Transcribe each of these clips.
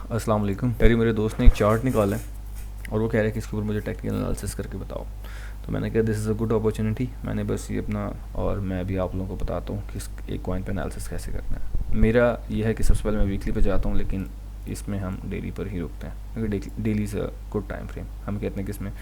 अस्सलाम वालेकुम। यार मेरे दोस्त ने एक चार्ट निकाला है और वो कह रहा है कि इसके ऊपर मुझे टेक्निकल एनालिसिस करके बताओ। तो मैंने कहा this is a good opportunity. मैंने बस ये अपना और मैं भी आप लोगों को बताता हूँ कि एक कॉइन पे एनालिसिस कैसे करना है। मेरा ये है कि सबसे पहले मैं वीकली पे जाता हूँ, लेकिन इसमें हम डेली पर ही रुकते हैं क्योंकि daily is a good time frame. हम कहते हैं कि इसमें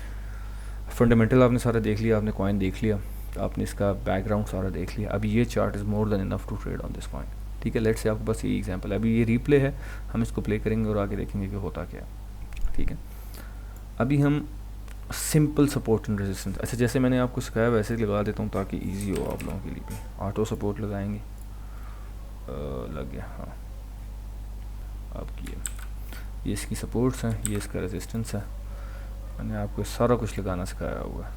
फंडामेंटल आपने सारा देख लिया, आपने कॉइन देख लिया, आपने इसका बैकग्राउंड सारा देख लिया। अभी ये chart is more than enough to trade on this coin. ठीक है, लेट्स से आपके पास ये एग्जांपल है। अभी ये रीप्ले है, हम इसको प्ले करेंगे और आगे देखेंगे कि होता क्या है। ठीक है, अभी हम सिंपल सपोर्ट एंड रेजिस्टेंस, अच्छा जैसे मैंने आपको सिखाया वैसे ही लगा देता हूँ ताकि इजी हो आप लोगों के लिए भी। ऑटो सपोर्ट लगाएंगे, लग गया। हाँ, आपकी ये इसकी सपोर्ट्स हैं, ये इसका रेजिस्टेंस है। मैंने आपको सारा कुछ लगाना सिखाया हुआ है।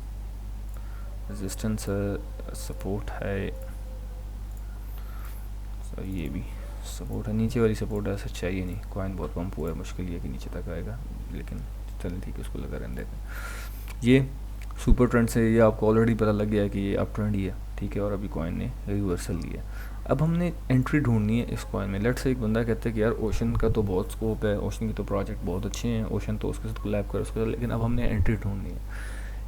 रेजिस्टेंस है, सपोर्ट है, ये भी सपोर्ट है। नीचे वाली सपोर्ट ऐसा चाहिए नहीं, कॉइन बहुत पंप हुआ है, मुश्किल ये कि नीचे तक आएगा, लेकिन चलें ठीक है, उसको लगा रहने देते हैं। ये सुपर ट्रेंड से ये आपको ऑलरेडी पता लग गया है कि ये अप ट्रेंड ही है। ठीक है, और अभी कॉइन ने रिवर्सल लिया। अब हमने एंट्री ढूंढनी है इस कॉइन में। लेट्स से एक बंदा कहता है कि यार ओशन का तो बहुत स्कोप है, ओशन के तो प्रोजेक्ट बहुत अच्छे हैं, ओशन तो उसके साथ कोलैब कर उसके साथ, लेकिन अब हमने एंट्री ढूंढनी है।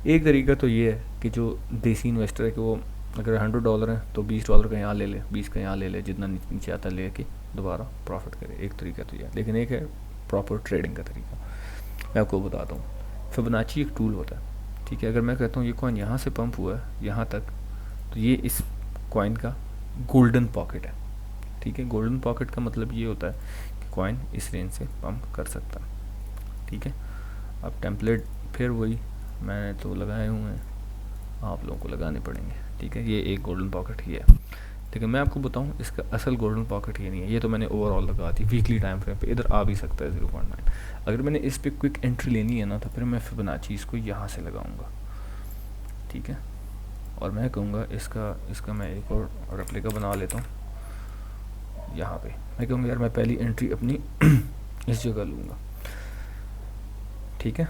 एक तरीका तो ये है कि जो देसी इन्वेस्टर है कि वो अगर $100 है तो $20 का यहाँ ले ले, 20 का यहाँ ले ले, जितना नीचे आता ले के दोबारा प्रॉफिट करे। एक तरीका तो ये है, लेकिन एक है प्रॉपर ट्रेडिंग का तरीका। मैं आपको बताता हूँ। फिबोनाची एक टूल होता है। ठीक है, अगर मैं कहता हूँ ये कॉइन यहाँ से पंप हुआ है यहाँ तक, तो ये इस कॉइन का गोल्डन पॉकेट है। ठीक है, गोल्डन पॉकेट का मतलब ये होता है कि कॉइन इस रेंज से पंप कर सकता है। ठीक है, अब टेम्पलेट फिर वही मैंने तो लगाए हुए हैं, आप लोगों को लगाने पड़ेंगे। ठीक है, ये एक गोल्डन पॉकेट ही है, लेकिन मैं आपको बताऊं इसका असल गोल्डन पॉकेट ये नहीं है। ये तो मैंने ओवरऑल लगा दी वीकली टाइम फ्रेम पे, इधर आ भी सकता है 0.9। अगर मैंने इस पे क्विक एंट्री लेनी है ना, तो फिर मैं फिबोनाची इसको यहाँ से लगाऊंगा। ठीक है, और मैं कहूँगा इसका मैं एक और रेप्लिका बना लेता हूँ। यहाँ पे मैं कहूँगा यार मैं पहली एंट्री अपनी इस जगह लूँगा। ठीक है,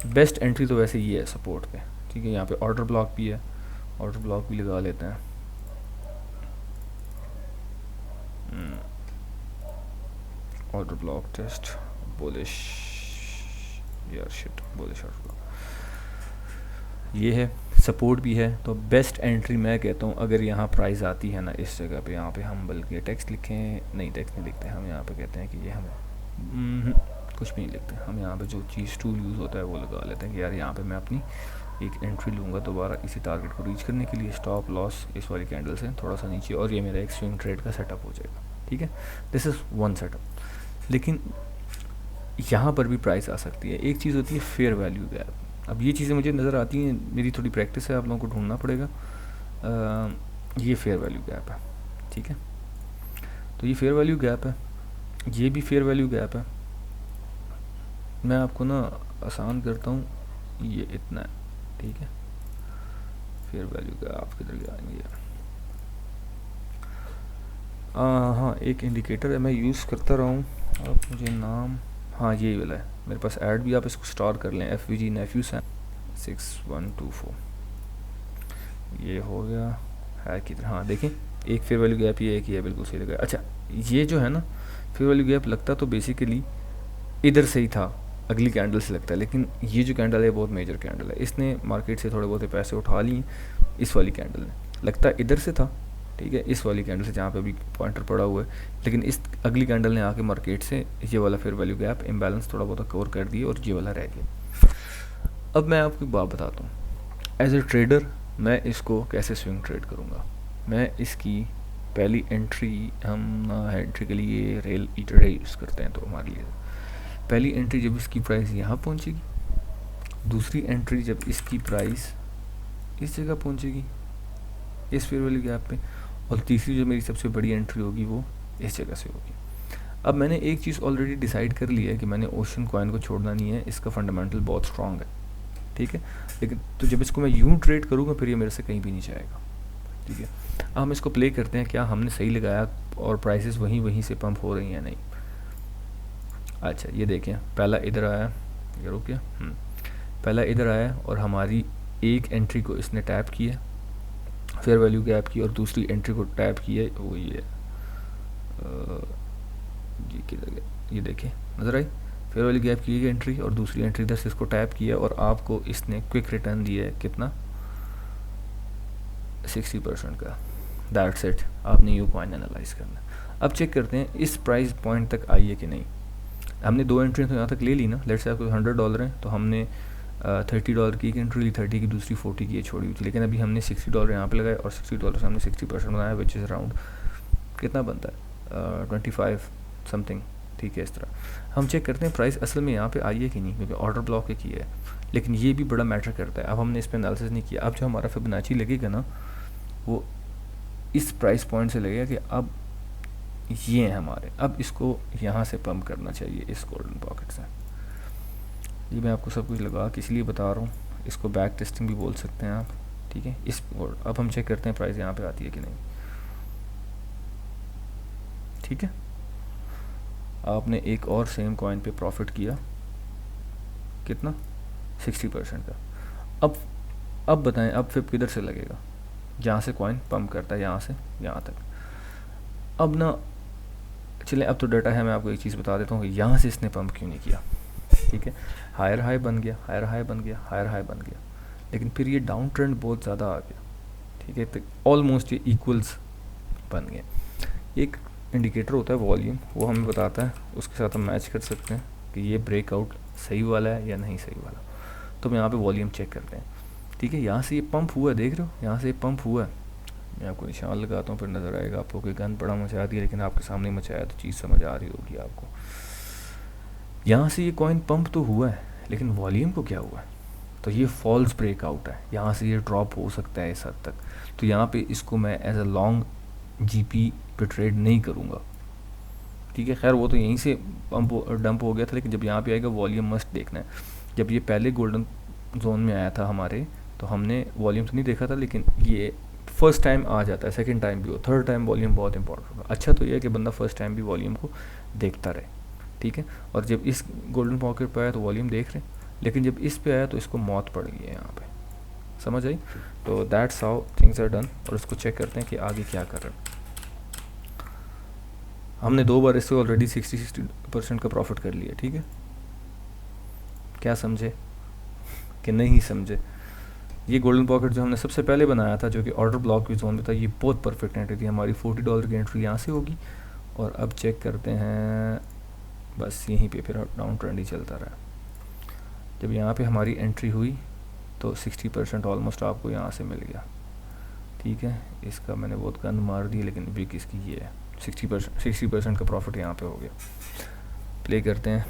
बेस्ट एंट्री तो वैसे ये है सपोर्ट पे। ठीक है, यहाँ पे ऑर्डर ब्लॉक भी है, ऑर्डर ब्लॉक भी लगा लेते हैं। ऑर्डर ब्लॉक टेस्ट बुलिश, यार शिट, बुलिश ऑर्डर ब्लॉक ये है, सपोर्ट भी है। तो बेस्ट एंट्री मैं कहता हूँ अगर यहाँ प्राइस आती है ना इस जगह पे, यहाँ पे हम बल्कि टेक्स्ट लिखें, नहीं टेक्स्ट नहीं लिखते हम, यहाँ पे कहते हैं कि ये हम कुछ भी नहीं लिखते, हम यहाँ पे जो चीज़ टूल यूज़ होता है वो लगा लेते हैं कि यार यहाँ पे मैं अपनी एक एंट्री लूँगा दोबारा इसी टारगेट को रीच करने के लिए। स्टॉप लॉस इस वाली कैंडल से थोड़ा सा नीचे, और ये मेरा एक स्विंग ट्रेड का सेटअप हो जाएगा। ठीक है, दिस इज़ वन सेटअप। लेकिन यहाँ पर भी प्राइस आ सकती है। एक चीज़ होती है फेयर वैल्यू गैप। अब ये चीज़ें मुझे नज़र आती हैं, मेरी थोड़ी प्रैक्टिस है, आप लोगों को ढूंढना पड़ेगा। ये फेयर वैल्यू गैप है। ठीक है, तो ये फेयर वैल्यू गैप है, ये भी फेयर वैल्यू गैप है। मैं आपको ना आसान करता हूँ, ये इतना है। ठीक है, फेयर वैल्यू गैप किधर गया ये, हाँ एक इंडिकेटर है मैं यूज़ करता रहा हूँ, अब मुझे नाम, हाँ यही वाला है मेरे पास। ऐड भी आप इसको स्टार कर लें, FVG नेफ्यू 6124, ये हो गया है किधर, हाँ देखें एक फेयर वैल्यू गैप ये एक ही है, बिल्कुल सही लगा। अच्छा ये जो है ना फेयर वैल्यू गैप लगता तो बेसिकली इधर से ही था, अगली कैंडल से लगता है, लेकिन ये जो कैंडल है बहुत मेजर कैंडल है, इसने मार्केट से थोड़े बहुत पैसे उठा लिए इस वाली कैंडल ने, लगता है इधर से था। ठीक है, इस वाली कैंडल से जहाँ पे अभी पॉइंटर पड़ा हुआ है, लेकिन इस अगली कैंडल ने आके मार्केट से ये वाला फेयर वैल्यू गैप इम्बैलेंस थोड़ा बहुत कवर कर दिया और ये वाला रह गया। अब मैं आपको एक बात बताता हूँ, एज ए ट्रेडर मैं इसको कैसे स्विंग ट्रेड करूँगा। मैं इसकी पहली एंट्री, हम एंट्री के लिए रेल ईटर यूज़ करते हैं, तो हमारे लिए पहली एंट्री जब इसकी प्राइस यहाँ पहुँचेगी, दूसरी एंट्री जब इसकी प्राइस इस जगह पहुँचेगी इस फेयर वैल्यू गैप पे, और तीसरी जो मेरी सबसे बड़ी एंट्री होगी वो इस जगह से होगी। अब मैंने एक चीज़ ऑलरेडी डिसाइड कर ली है कि मैंने ओशन कॉइन को छोड़ना नहीं है, इसका फंडामेंटल बहुत स्ट्रॉन्ग है। ठीक है, लेकिन तो जब इसको मैं यूँ ट्रेड करूँगा फिर ये मेरे से कहीं भी नहीं जाएगा। ठीक है, अब हम इसको प्ले करते हैं, क्या हमने सही लगाया और प्राइसेस वहीं से पंप हो रही हैं नहीं। अच्छा ये देखें, पहला इधर आया, ये रुक गया, पहला इधर आया और हमारी एक एंट्री को इसने टैप किया फेयर वैल्यू गैप की, और दूसरी एंट्री को टैप किया वो ये किधर गया, ये देखिए नज़र आई, फेयर वैल्यू गैप की गई एंट्री और दूसरी एंट्री इधर से इसको टैप किया और आपको इसने क्विक रिटर्न दिया है कितना, 60% का। दैट्स इट, आपने यू कॉइन एनालाइज करना। अब चेक करते हैं इस प्राइस पॉइंट तक आई है कि नहीं। हमने 2 एंट्री तो यहाँ तक ले ली ना, लेट्स से आपको $100 है तो हमने $30 की एक एंट्री ली, 30 की दूसरी 40 की ये छोड़ी हुई थी, लेकिन अभी हमने $60 यहाँ पे लगाए और $60 से हमने 60% बनाया, विच इज़ अराउंड कितना बनता है 25 समथिंग, ठीक है। इस तरह हम चेक करते हैं प्राइस असल में यहाँ पे आई है कि नहीं, क्योंकि ऑर्डर ब्लॉक है किया है, लेकिन ये भी बड़ा मैटर करता है। अब हमने इस पर एनालिसिस नहीं किया। अब जो हमारा फिबोनाची लगेगा ना वो इस प्राइस पॉइंट से लगेगा कि अब ये हैं हमारे, अब इसको यहाँ से पंप करना चाहिए इस गोल्डन पॉकेट से। ये मैं आपको सब कुछ लगा के इसलिए बता रहा हूँ, इसको बैक टेस्टिंग भी बोल सकते हैं आप, ठीक है। इस अब हम चेक करते हैं प्राइस यहाँ पे आती है कि नहीं, ठीक है। आपने एक और सेम कॉइन पे प्रॉफिट किया कितना, 60% का। अब बताएं अब फिर किधर से लगेगा, जहाँ से कॉइन पंप करता है, यहाँ से यहाँ तक। अब ना चलें, अब तो डाटा है, मैं आपको एक चीज़ बता देता हूँ कि यहाँ से इसने पंप क्यों नहीं किया, ठीक है। हायर हाई बन गया, हायर हाई बन गया, हायर हाई बन गया, लेकिन फिर ये डाउन ट्रेंड बहुत ज़्यादा आ गया, ठीक है। तो ऑलमोस्ट ये इक्वल्स बन गए। एक इंडिकेटर होता है वॉल्यूम, वो हमें बताता है, उसके साथ हम मैच कर सकते हैं कि ये ब्रेकआउट सही वाला है या नहीं सही वाला। तो हम यहाँ पे वॉल्यूम चेक करते हैं, ठीक है। यहाँ से ये पंप हुआ है, देख रहे हो, यहाँ से ये पंप हुआ है। मैं आपको निशान लगाता हूँ फिर नज़र आएगा आपको कि गन बड़ा मचा दिया, लेकिन आपके सामने मचाया तो चीज़ समझ आ रही होगी आपको। यहाँ से ये कॉइन पंप तो हुआ है, लेकिन वॉल्यूम को क्या हुआ है, तो ये फॉल्स ब्रेकआउट है। यहाँ से ये ड्रॉप हो सकता है इस हद तक, तो यहाँ पे इसको मैं एज अ लॉन्ग जीपी पे ट्रेड नहीं करूँगा, ठीक है। खैर वो तो यहीं से डंप हो गया था, लेकिन जब यहाँ पे आएगा वॉल्यूम मस्ट देखना है। जब ये पहले गोल्डन जोन में आया था हमारे, तो हमने वॉल्यूम तो नहीं देखा था, लेकिन ये फर्स्ट टाइम आ जाता है, सेकंड टाइम भी हो, थर्ड टाइम वॉल्यूम बहुत इंपॉर्टेंट होगा। अच्छा तो ये है कि बंदा फर्स्ट टाइम भी वॉल्यूम को देखता रहे, ठीक है। और जब इस गोल्डन पॉकेट पर आया तो वॉल्यूम देख रहे, लेकिन जब इस पे आया तो इसको मौत पड़ गई है यहाँ पे, समझ आई। तो that's how things are done. और इसको चेक करते हैं कि आगे क्या कर रहे हैं। हमने 2 बार इससे ऑलरेडी 60% का प्रॉफिट कर लिया, ठीक है। क्या समझे कि नहीं समझे। ये गोल्डन पॉकेट जो हमने सबसे पहले बनाया था, जो कि ऑर्डर ब्लॉक की जोन में था, ये बहुत परफेक्ट एंट्री थी हमारी। $40 की एंट्री यहाँ से होगी। और अब चेक करते हैं, बस यहीं पे फिर डाउन ट्रेंड ही चलता रहा। जब यहाँ पे हमारी एंट्री हुई तो 60% ऑलमोस्ट आपको यहाँ से मिल गया, ठीक है। इसका मैंने बहुत गंद मार दी, लेकिन बिग इसकी ये है, 60% का प्रॉफिट यहाँ पे हो गया। प्ले करते हैं।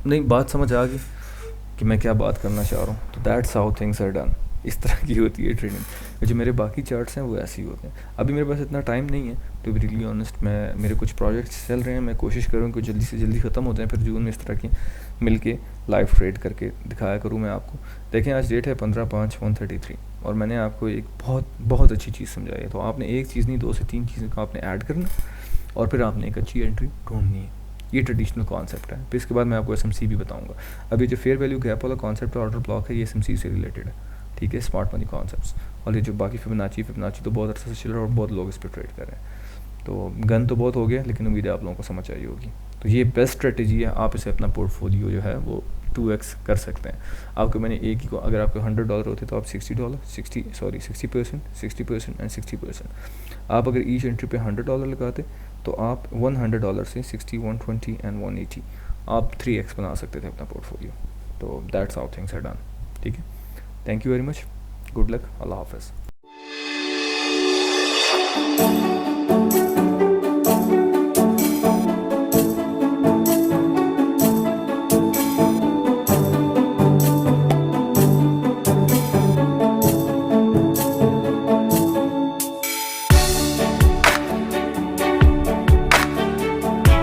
नहीं, बात समझ आ गई कि मैं क्या बात करना चाह रहा हूँ। तो that's how things are done. इस तरह की होती है ट्रेडिंग। जो मेरे बाकी चार्ट्स हैं वो ऐसे ही होते हैं। अभी मेरे पास इतना टाइम नहीं है, टू बी रियली ऑनेस्ट। मेरे कुछ प्रोजेक्ट्स चल रहे हैं, मैं कोशिश करूँ कि जल्दी से जल्दी ख़त्म हो जाए, फिर जून में इस तरह की मिल के लाइव ट्रेड करके दिखाया करूँ मैं आपको। देखें आज डेट है 15/5/133 और मैंने आपको एक बहुत अच्छी चीज़ समझाई है। तो आपने एक चीज़ नहीं, 2 से 3 चीज़ें का आपने ऐड करना और फिर आपने एक अच्छी एंट्री ढूंढनी है। ये ट्रेडिशनल कॉन्सेप्ट है। फिर इसके बाद मैं आपको SMC भी बताऊंगा। अभी जो फेयर वैल्यू गैप वाला कॉन्सेप्ट ऑर्डर ब्लॉक है, ये SMC से रिलेटेड है, ठीक है, स्मार्ट मनी कॉन्सेप्ट्स। और ये जो बाकी फिबोनाची तो बहुत अर्से से चल रहा है और बहुत लोग इस पर ट्रेड कर रहे हैं। तो गन तो बहुत हो गया, लेकिन उम्मीद है आप लोगों को समझ आई होगी। तो ये बेस्ट स्ट्रेटेजी है, आप इसे अपना पोर्टफोलियो जो है वो 2x कर सकते हैं। आपको मैंने एक ही को, अगर आपके $100 होते तो आप $60 60% एंड 60%। आप अगर ईच एंट्री पे $100 लगाते तो आप $100 से 60, 120 एंड 180 आप 3x बना सकते थे अपना पोर्टफोलियो। तो that's how things are done, ठीक है। Thank you very much, good luck, अल्लाह हाफ़िज़।